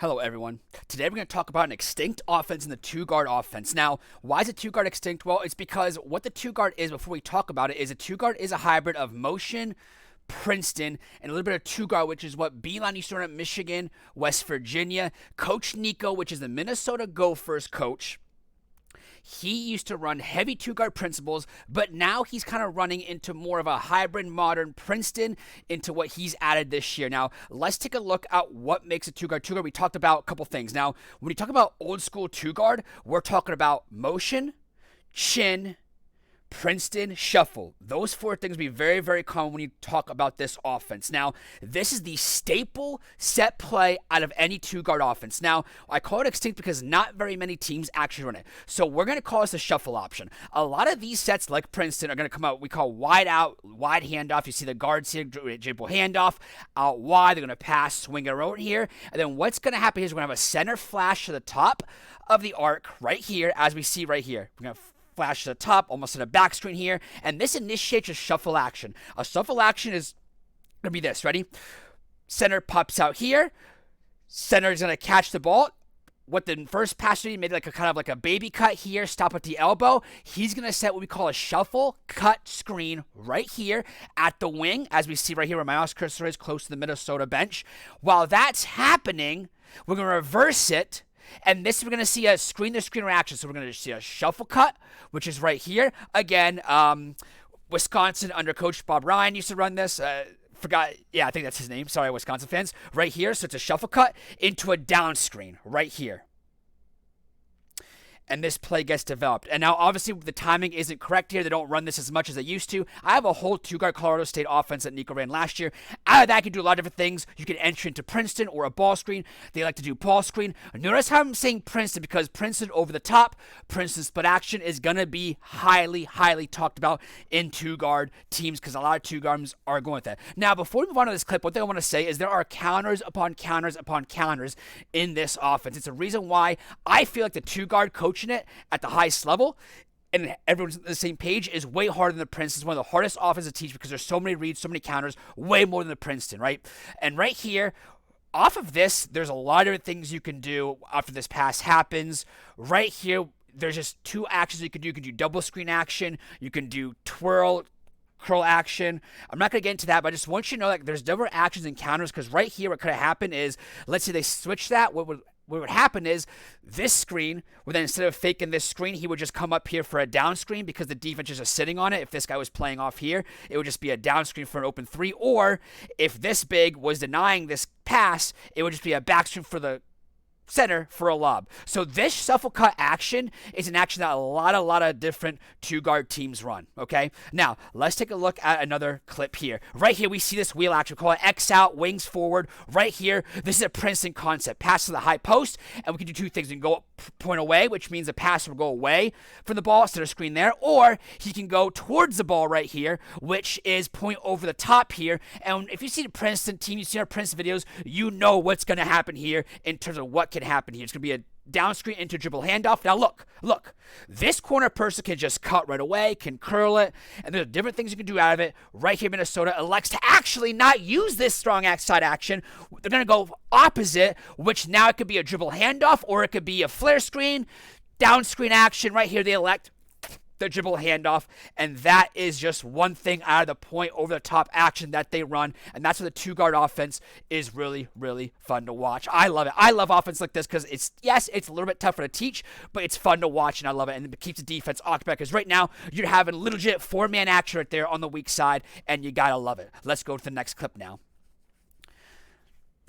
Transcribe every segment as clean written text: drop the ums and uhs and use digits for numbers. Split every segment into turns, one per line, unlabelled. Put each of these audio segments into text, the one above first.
Hello, everyone. Today we're going to talk about an extinct offense in the two-guard offense. Now, why is a two-guard extinct? Well, it's because what the two-guard is, before we talk about it, is a two-guard is a hybrid of motion, Princeton, and a little bit of two-guard, which is what Beeline used to run at Michigan, West Virginia. Coach Nico, which is the Minnesota Gophers coach, he used to run heavy two-guard principles, but now he's kind of running into more of a hybrid modern Princeton into what he's added this year. Now, let's take a look at what makes a two-guard. Two-guard, we talked about a couple things. Now, when we talk about old school two-guard, we're talking about motion, chin, Princeton, shuffle. Those four things will be very, very common when you talk about this offense. Now, this is the staple set play out of any two-guard offense. Now, I call it extinct because not very many teams actually run it. So we're going to call this a shuffle option. A lot of these sets, like Princeton, are going to come out, we call wide out, wide handoff. You see the guards here, dribble handoff, out wide. They're going to pass, swing it over here. And then what's going to happen here is we're going to have a center flash to the top of the arc right here, as we see right here. We're going to flash to the top, almost in a back screen here, and this initiates a shuffle action. A shuffle action is going to be this, ready? Center pops out here, center is going to catch the ball. What the first passer did, made like a kind of like a baby cut here, stop at the elbow. He's going to set what we call a shuffle cut screen right here at the wing, as we see right here where my mouse cursor is, close to the Minnesota bench. While that's happening, we're going to reverse it. And this, we're going to see a screen-to-screen reaction. So we're going to see a shuffle cut, which is right here. Again, Wisconsin under Coach Bob Ryan used to run this. I think that's his name. Sorry, Wisconsin fans. Right here, so it's a shuffle cut into a down screen right here. And this play gets developed. And now, obviously, the timing isn't correct here. They don't run this as much as they used to. I have a whole two-guard Colorado State offense that Nico ran last year. Out of that, I can do a lot of different things. You can enter into Princeton or a ball screen. They like to do ball screen. Notice how I'm saying Princeton, because Princeton over the top, Princeton split action is going to be highly, highly talked about in two-guard teams, because a lot of two-guards are going with that. Now, before we move on to this clip, one thing I want to say is there are counters upon counters upon counters in this offense. It's a reason why I feel like the two-guard coaching it at the highest level and everyone's on the same page is way harder than the Princeton. It's one of the hardest offenses to teach because there's so many reads, so many counters, way more than the Princeton, right? And right here, off of this, there's a lot of different things you can do after this pass happens. Right here, there's just two actions you can do. You can do double screen action. You can do twirl, curl action. I'm not going to get into that, but I just want you to know that there's different actions and counters, because right here, what could have happened is, let's say they switch that. What would happen is this screen, where then instead of faking this screen, he would just come up here for a down screen because the defense is just sitting on it. If this guy was playing off here, it would just be a down screen for an open three. Or if this big was denying this pass, it would just be a back screen for the center for a lob. So this shuffle cut action is an action that a lot of different two-guard teams run, okay? Now, let's take a look at another clip here. Right here, we see this wheel action. We call it X out, wings forward. Right here, this is a Princeton concept. Pass to the high post, and we can do two things. We can go up, point away, which means the passer will go away from the ball instead of screen there, or he can go towards the ball right here, which is point over the top here. And if you see the Princeton team, you see our Princeton videos, you know what's going to happen here in terms of what can happen here. It's going to be a down screen into dribble handoff. Now look, this corner person can just cut right away, can curl it, and there's different things you can do out of it. Right here, Minnesota elects to actually not use this strong side action. They're going to go opposite, which now it could be a dribble handoff, or it could be a flare screen, down screen action. Right here, they elect the dribble handoff, and that is just one thing out of the point over the top action that they run, and that's where the two-guard offense is really, really fun to watch. I love it. I love offense like this because it's a little bit tougher to teach, but it's fun to watch, and I love it, and it keeps the defense occupied, because right now you're having legit four-man action right there on the weak side, and you gotta love it. Let's go to the next clip now.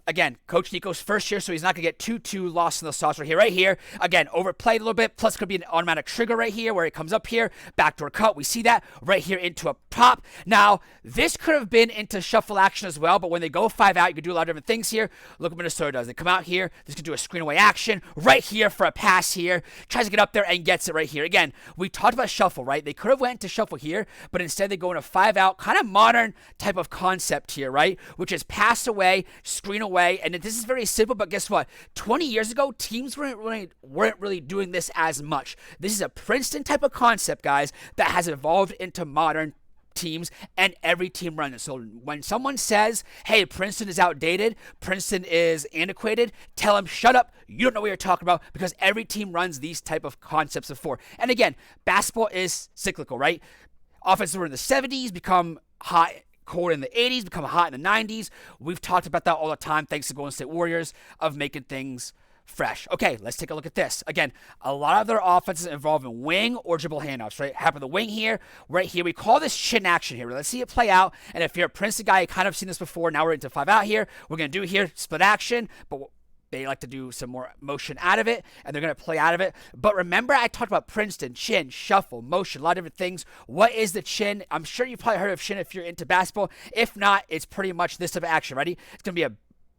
Again, Coach Nico's first year, so he's not going to get too lost in the sauce right here. Right here, again, overplayed a little bit, plus could be an automatic trigger right here where it comes up here, backdoor cut. We see that right here into a pop. Now, this could have been into shuffle action as well, but when they go 5 out, you can do a lot of different things here. Look what Minnesota does. They come out here, this could do a screen away action right here for a pass here. Tries to get up there and gets it right here. Again, we talked about shuffle, right? They could have went to shuffle here, but instead they go in a 5 out, kind of modern type of concept here, right? Which is pass away, screen away, and this is very simple, but guess what? 20 years ago, teams weren't really doing this as much. This is a Princeton type of concept, guys, that has evolved into modern teams, and every team runs it. So when someone says, hey, Princeton is outdated, Princeton is antiquated, tell them, shut up, you don't know what you're talking about, because every team runs these type of concepts before. And again, basketball is cyclical, right? Offenses were in the 70s, become hot, cold in the 80s, become hot in the 90s. We've talked about that all the time, thanks to Golden State Warriors, of making things fresh. Okay, let's take a look at this. Again, a lot of their offenses involve in wing or dribble handoffs, right? Happen the wing here, right here. We call this chin action here. Let's see it play out. And if you're a Princeton guy, you kind of seen this before. Now we're into 5 out here. We're going to do here split action, but they like to do some more motion out of it, and they're going to play out of it. But remember, I talked about Princeton, chin, shuffle, motion, a lot of different things. What is the chin? I'm sure you've probably heard of chin if you're into basketball. If not, it's pretty much this type of action. Ready? It's going to be a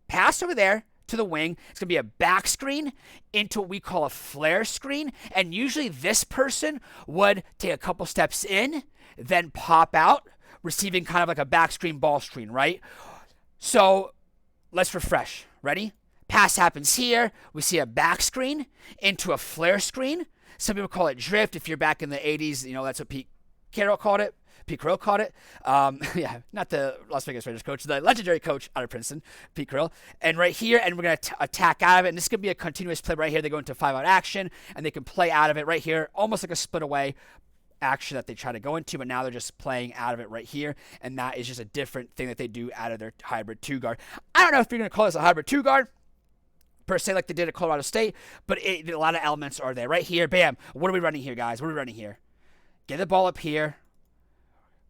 pass over there to the wing. It's going to be a back screen into what we call a flare screen. And usually this person would take a couple steps in, then pop out, receiving kind of like a back screen, ball screen, right? So let's refresh. Ready? Pass happens here. We see a back screen into a flare screen. Some people call it drift. If you're back in the 80s, that's what Pete Carroll called it. Pete Carroll caught it. Yeah, not the Las Vegas Raiders coach, the legendary coach out of Princeton, Pete Carroll. And right here, and we're going to attack out of it. And this is going to be a continuous play right here. They go into 5-out action, and they can play out of it right here, almost like a split away action that they try to go into, but now they're just playing out of it right here. And that is just a different thing that they do out of their hybrid 2-guard. I don't know if you're going to call this a hybrid 2-guard per se like they did at Colorado State, but a lot of elements are there. Right here, bam. What are we running here, guys? What are we running here? Get the ball up here.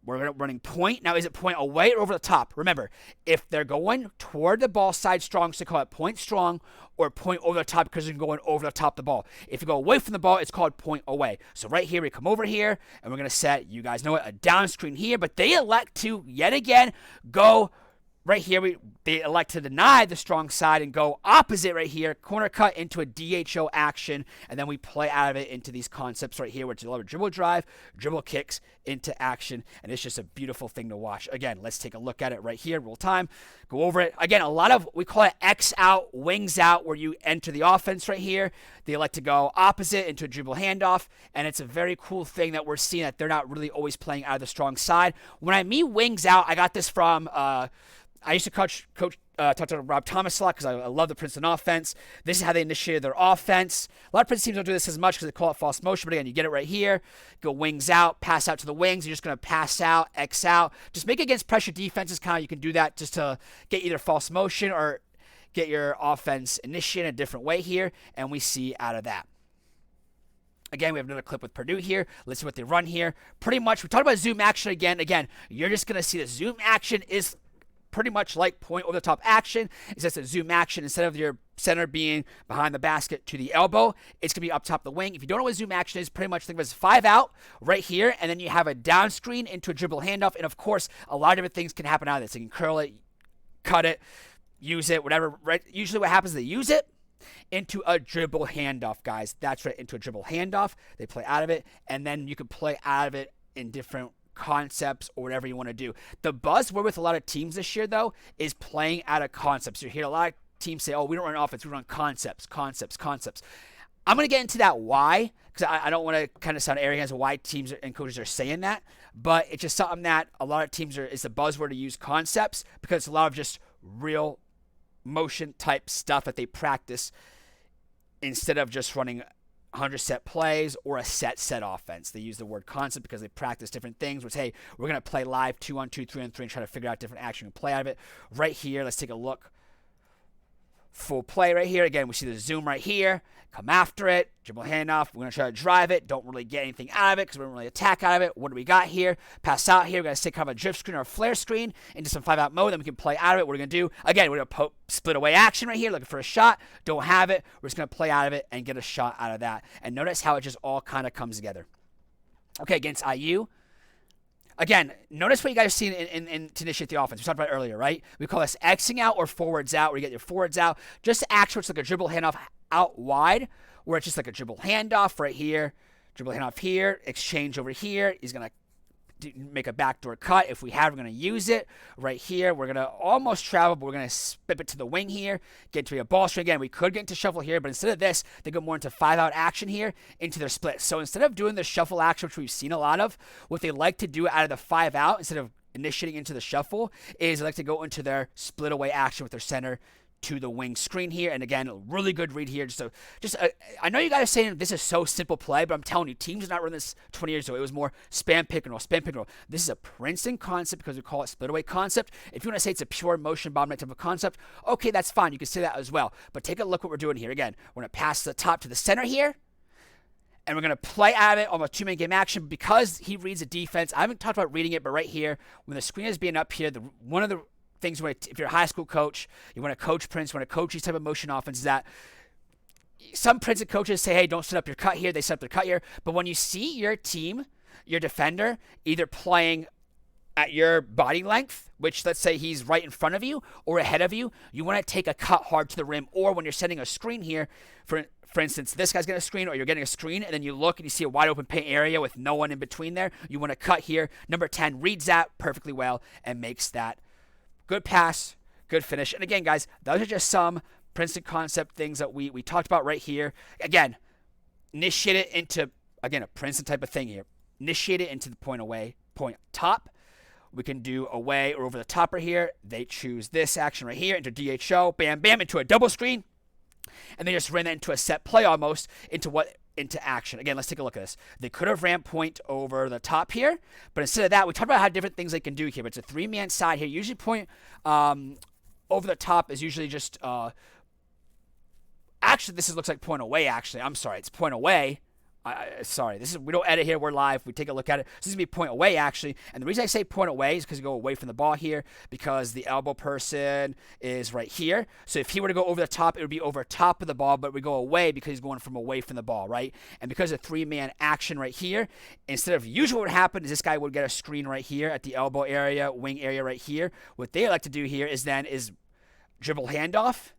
We're running point. Now, is it point away or over the top? Remember, if they're going toward the ball side strong, so call it point strong, or point over the top because you're going over the top of the ball. If you go away from the ball, it's called point away. So right here, we come over here, and we're going to set, you guys know it, a down screen here, but they elect to, yet again, go right here. They elect to deny the strong side and go opposite right here, corner cut into a DHO action, and then we play out of it into these concepts right here, which is a lot of dribble drive, dribble kicks into action, and it's just a beautiful thing to watch. Again, let's take a look at it right here, real time, go over it. Again, a lot of, we call it X out, wings out, where you enter the offense right here. They elect to go opposite into a dribble handoff, and it's a very cool thing that we're seeing that they're not really always playing out of the strong side. When I mean wings out, I got this from, I used to talk to Rob Thomas a lot because I love the Princeton offense. This is how they initiated their offense. A lot of Princeton teams don't do this as much because they call it false motion. But again, you get it right here. Go wings out, pass out to the wings. You're just going to pass out, X out. Just make it against pressure defenses. Kind of you can do that just to get either false motion or get your offense initiated in a different way here. And we see out of that. Again, we have another clip with Purdue here. Let's see what they run here. Pretty much, we talked about zoom action again. Again, you're just going to see the zoom action is pretty much like point over the top action. It's just a zoom action. Instead of your center being behind the basket to the elbow, it's going to be up top of the wing. If you don't know what zoom action is, pretty much think of it as 5 out right here, and then you have a down screen into a dribble handoff. And of course, a lot of different things can happen out of this. You can curl it, cut it, use it, whatever. Right? Usually what happens is they use it into a dribble handoff, guys. That's right, into a dribble handoff. They play out of it, and then you can play out of it in different concepts or whatever you want to do. The buzzword with a lot of teams this year, though, is playing out of concepts. You hear a lot of teams say, oh, we don't run offense, we run concepts. I'm going to get into that why, because I don't want to kind of sound arrogant as to why teams and coaches are saying that, but it's just something that a lot of teams is the buzzword to use concepts because it's a lot of just real motion type stuff that they practice instead of just running 100 set plays or a set offense. They use the word concept because they practice different things, which, hey, we're going to play live 2-on-2, 3-on-3 and try to figure out different action and play out of it. Right here, let's take a look. Full play right here. Again, we see the zoom right here. Come after it. Dribble handoff. We're going to try to drive it. Don't really get anything out of it because we don't really attack out of it. What do we got here? Pass out here. We're going to take kind of a drift screen or a flare screen into some 5-out mode. Then we can play out of it. What are we going to do? Again, we're going to split away action right here. Looking for a shot. Don't have it. We're just going to play out of it and get a shot out of that. And notice how it just all kind of comes together. Okay, against IU. Again, notice what you guys are seeing in to initiate the offense. We talked about it earlier, right? We call this Xing out or forwards out, where you get your forwards out. Just action, it's like a dribble handoff out wide, where it's just like a dribble handoff right here, dribble handoff here, exchange over here. He's going to make a backdoor cut. If we have, we're going to use it right here. We're going to almost travel, but we're going to spip it to the wing here, get to a ball screen. Again, we could get into shuffle here, but instead of this, they go more into 5-out action here into their split. So instead of doing the shuffle action, which we've seen a lot of, what they like to do out of the 5-out, instead of initiating into the shuffle, is they like to go into their split away action with their center to the wing screen here. And again, a really good read here. I know you guys are saying this is so simple play, but I'm telling you, teams did not run this 20 years ago. It was more spam pick and roll, spam pick and roll. This is a Princeton concept because we call it split away concept. If you want to say it's a pure motion bomb type of concept, okay, that's fine. You can say that as well. But take a look what we're doing here. Again, we're going to pass the top to the center here, and we're going to play out of it on a two-man game action because he reads the defense. I haven't talked about reading it, but right here, when the screen is being up here, one of the things if you're a high school coach, you want to coach Prince, you want to coach these type of motion offenses, that some Princeton coaches say, hey, don't set up your cut here. They set up their cut here. But when you see your team, your defender, either playing at your body length, which let's say he's right in front of you or ahead of you, you want to take a cut hard to the rim. Or when you're setting a screen here, for instance, this guy's getting a screen or you're getting a screen, and then you look and you see a wide open paint area with no one in between there, you want to cut here. Number 10 reads that perfectly well and makes that good pass, good finish. And again, guys, those are just some Princeton concept things that we talked about right here. Again, initiate it into, again, a Princeton type of thing here. Initiate it into the point away, point top. We can do away or over the top right here. They choose this action right here into DHO, bam, bam, into a double screen. And they just ran that into a set play almost into action. Again, let's take a look at this. They could have ran point over the top here, but instead of that, we talked about how different things they can do here. But it's a three-man side here. Usually point over the top is usually just actually, this looks like point away, actually. I'm sorry, it's point away. Sorry, we don't edit here. We're live. We take a look at it. So this is going to be point away, actually. And the reason I say point away is because you go away from the ball here because the elbow person is right here. So if he were to go over the top, it would be over top of the ball, but we go away because he's going from away from the ball, right? And because of three-man action right here, instead of usually what would happen is this guy would get a screen right here at the elbow area, wing area right here. What they like to do here is dribble handoff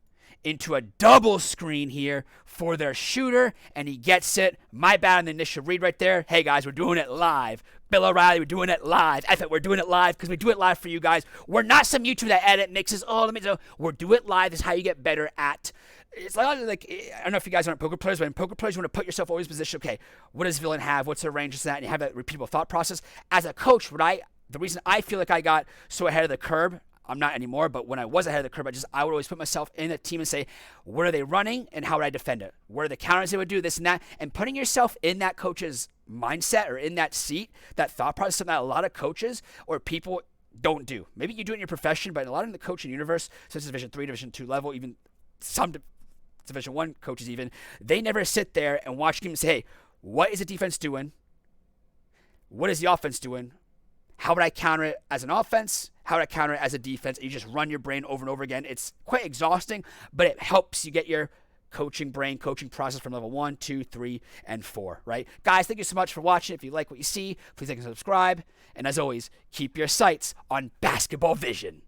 into a double screen here for their shooter, and he gets it. My bad on the initial read right there. Hey, guys, we're doing it live. Bill O'Reilly, we're doing it live. I thought we're doing it live because we do it live for you guys. We're not some YouTube that edit mixes. We're do it live. This is how you get better at. It's like I don't know if you guys aren't poker players, but in poker players, you want to put yourself always in position. Okay, what does villain have? What's their range? This and that, and you have that repeatable thought process. As a coach, the reason I feel like I got so ahead of the curve, I'm not anymore, but when I was ahead of the curve, I would always put myself in a team and say, what are they running and how would I defend it? What are the counters they would do, this and that? And putting yourself in that coach's mindset or in that seat, that thought process, something that a lot of coaches or people don't do. Maybe you do it in your profession, but a lot in the coaching universe, such as Division 3, Division 2 level, even some Division 1 coaches even, they never sit there and watch games and say, hey, what is the defense doing? What is the offense doing? How would I counter it as an offense? How would I counter it as a defense? And you just run your brain over and over again. It's quite exhausting, but it helps you get your coaching process from level 1, 2, 3, and 4, right? Guys, thank you so much for watching. If you like what you see, please like and subscribe. And as always, keep your sights on basketball vision.